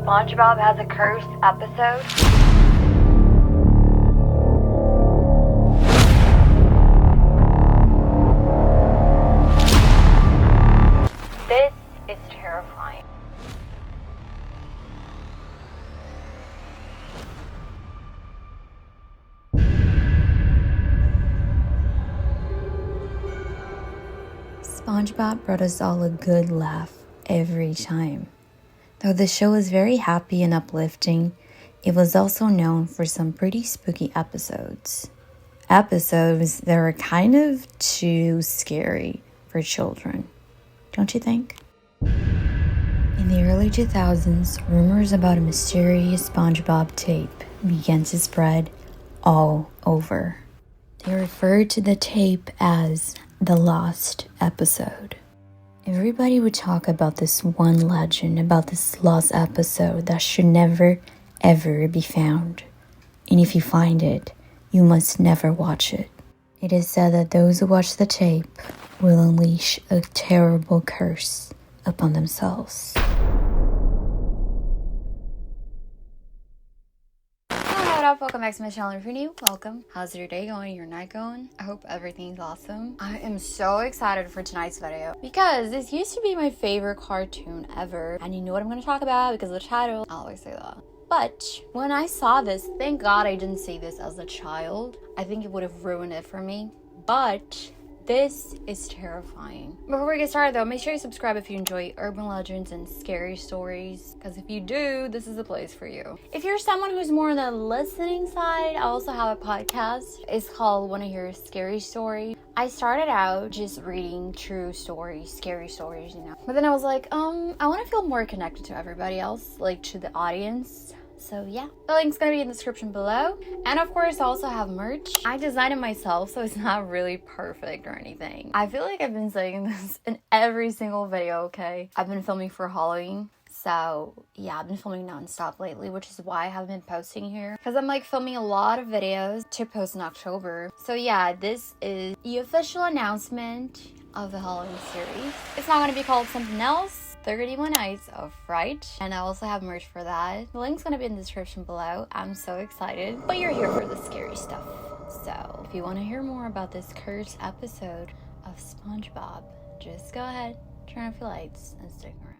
SpongeBob has a curse episode? This is terrifying. SpongeBob brought us all a good laugh every time. Though the show was very happy and uplifting, it was also known for some pretty spooky episodes. Episodes that were kind of too scary for children, don't you think? In the early 2000s, rumors about a mysterious SpongeBob tape began to spread all over. They referred to the tape as the lost episode. Everybody would talk about this one legend about this lost episode that should never, ever be found. And if you find it, you must never watch it. It is said that those who watch the tape will unleash a terrible curse upon themselves. Welcome back to my channel. If you're new, welcome. How's your day going, your night going? I hope everything's awesome. I am so excited for tonight's video because this used to be my favorite cartoon ever, and you know what I'm going to talk about because of the title. I always say that. But when I saw this, thank God I didn't see this as a child. I think it would have ruined it for me. But this is terrifying. Before we get started though, make sure you subscribe if you enjoy urban legends and scary stories, because if you do, this is the place for you. If you're someone who's more on the listening side, I also have a podcast. It's called Wanna Hear a Scary Story. I started out just reading true stories, scary stories, you know. But then I was like, I want to feel more connected to everybody else, like to the audience. So yeah, the link's gonna be in the description below. And of course, I also have merch. I designed it myself, so it's not really perfect or anything. I feel like I've been saying this in every single video, okay? I've been filming for Halloween. So yeah, I've been filming non-stop lately, which is why I haven't been posting here. Because I'm like filming a lot of videos to post in October. So yeah, this is the official announcement of the Halloween series. It's not gonna be called something else. 31 Nights of Fright, and I also have merch for that. The link's gonna be in the description below. I'm so excited, but you're here for the scary stuff. So if you want to hear more about this cursed episode of SpongeBob, just go ahead, turn off your lights, and stick around.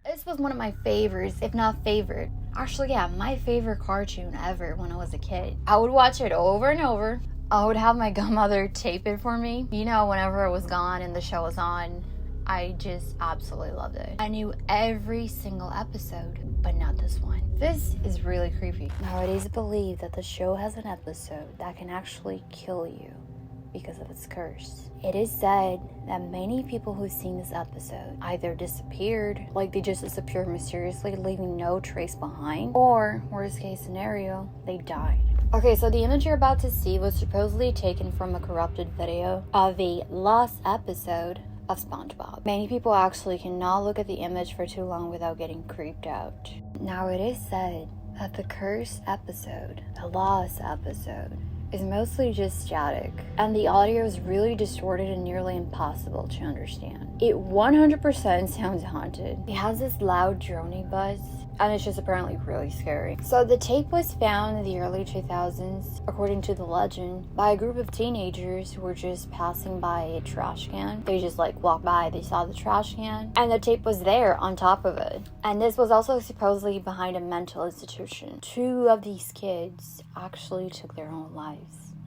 This was one of my favorites, if not favorite. Actually, yeah, my favorite cartoon ever when I was a kid. I would watch it over and over. I would have my godmother tape it for me. You know, whenever I was gone and the show was on, I just absolutely loved it. I knew every single episode, but not this one. This is really creepy. Now, it is believed that the show has an episode that can actually kill you because of its curse. It is said that many people who've seen this episode either disappeared, like they just disappeared mysteriously, leaving no trace behind, or worst case scenario, they died. Okay, so the image you're about to see was supposedly taken from a corrupted video of a lost episode of SpongeBob. Many people actually cannot look at the image for too long without getting creeped out. Now, it is said that the cursed episode, the lost episode, is mostly just static, and the audio is really distorted and nearly impossible to understand. It 100% sounds haunted. It has this loud droning buzz, and it's just apparently really scary. So the tape was found in the early 2000s, according to the legend, by a group of teenagers who were just passing by a trash can. They just like walked by, they saw the trash can, and the tape was there on top of it. And this was also supposedly behind a mental institution. 2 of these kids actually took their own lives.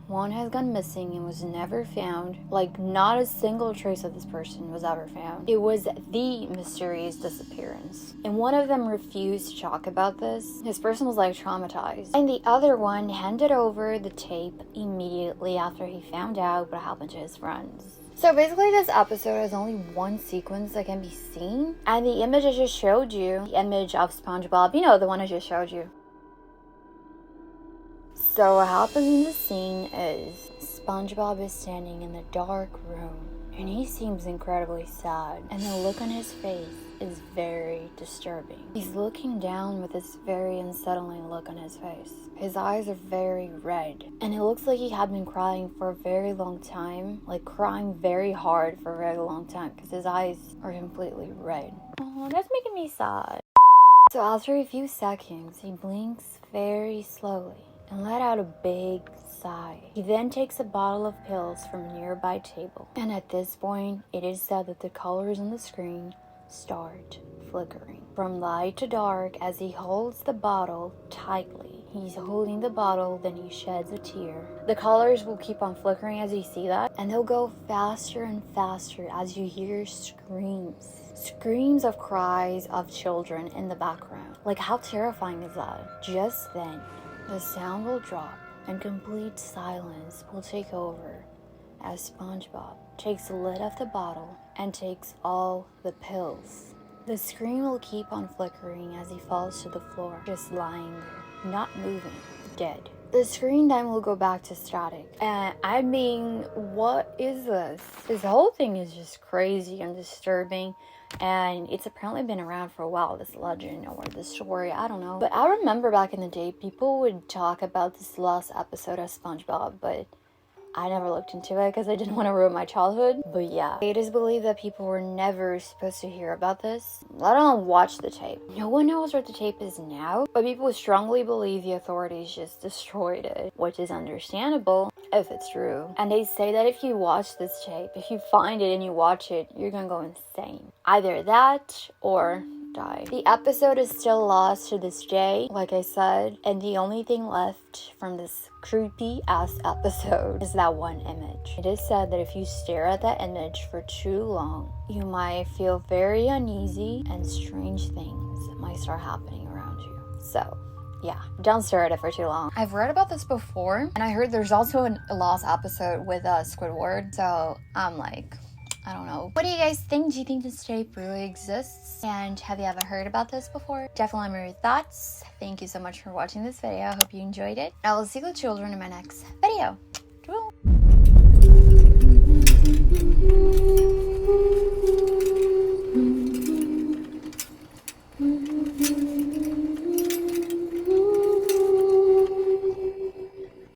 One has gone missing and was never found. Like, not a single trace of this person was ever found. It was the mysterious disappearance. And one of them refused to talk about this. This person was like traumatized. And the other one handed over the tape immediately after he found out what happened to his friends. So basically this episode has only one sequence that can be seen. And the image I just showed you, the image of SpongeBob, you know, the one I just showed you. So what happens in the scene is SpongeBob is standing in the dark room and he seems incredibly sad, and the look on his face is very disturbing. He's looking down with this very unsettling look on his face. His eyes are very red, and it looks like he had been crying for a very long time, like crying very hard for a very long time, because his eyes are completely red. Oh, that's making me sad. So after a few seconds, he blinks very slowly and let out a big sigh. He then takes a bottle of pills from a nearby table, and at this point, it is said that the colors on the screen start flickering from light to dark as he holds the bottle tightly. He's holding the bottle, then he sheds a tear. The colors will keep on flickering as you see that, and they'll go faster and faster as you hear screams. Screams of cries of children in the background. Like, how terrifying is that? Just then, the sound will drop and complete silence will take over as SpongeBob takes the lid off the bottle and takes all the pills. The screen will keep on flickering as he falls to the floor, just lying there, not moving, dead. The screen then will go back to static. And I mean, what is this? This whole thing is just crazy and disturbing. And it's apparently been around for a while, this legend or this story, I don't know. But I remember back in the day, people would talk about this lost episode of SpongeBob, but I never looked into it because I didn't want to ruin my childhood. But yeah, it is believed that people were never supposed to hear about this, let alone watch the tape. No one knows where the tape is now, but people strongly believe the authorities just destroyed it, which is understandable if it's true. And they say that if you watch this tape, if you find it and you watch it, you're gonna go insane. Either that or die. The episode is still lost to this day, like I said, and the only thing left from this creepy ass episode is that one image. It is said that if you stare at that image for too long, you might feel very uneasy and strange things might start happening around you. So yeah, don't stare at it for too long. I've read about this before, and I heard there's also a lost episode with Squidward, so I'm like, I don't know. What do you guys think? Do you think this tape really exists? And have you ever heard about this before? Definitely let me know your thoughts. Thank you so much for watching this video. I hope you enjoyed it. I will see the children in my next video.